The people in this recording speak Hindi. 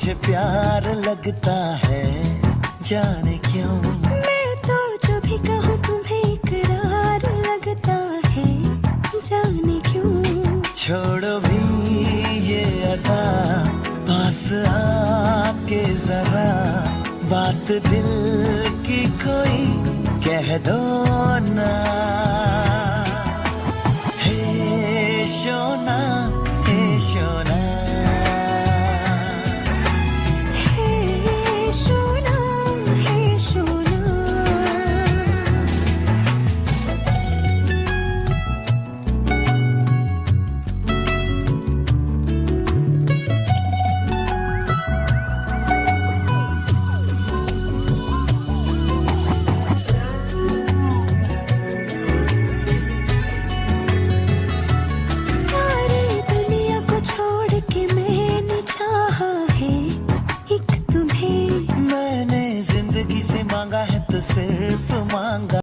मुझे प्यार लगता है जाने क्यों। मैं तो जो भी कहूँ तुम्हें इकरार लगता है जाने क्यों। छोड़ो भी ये अदा, पास आके जरा बात दिल की कोई कह दो ना। हे शोना, हे शोना, हे सोना, हे सोना। सारी दुनिया को छोड़ के मैंने चाहा है एक तुम्हें। मैंने जिंदगी से मांगा है तो सिर्फ मांगा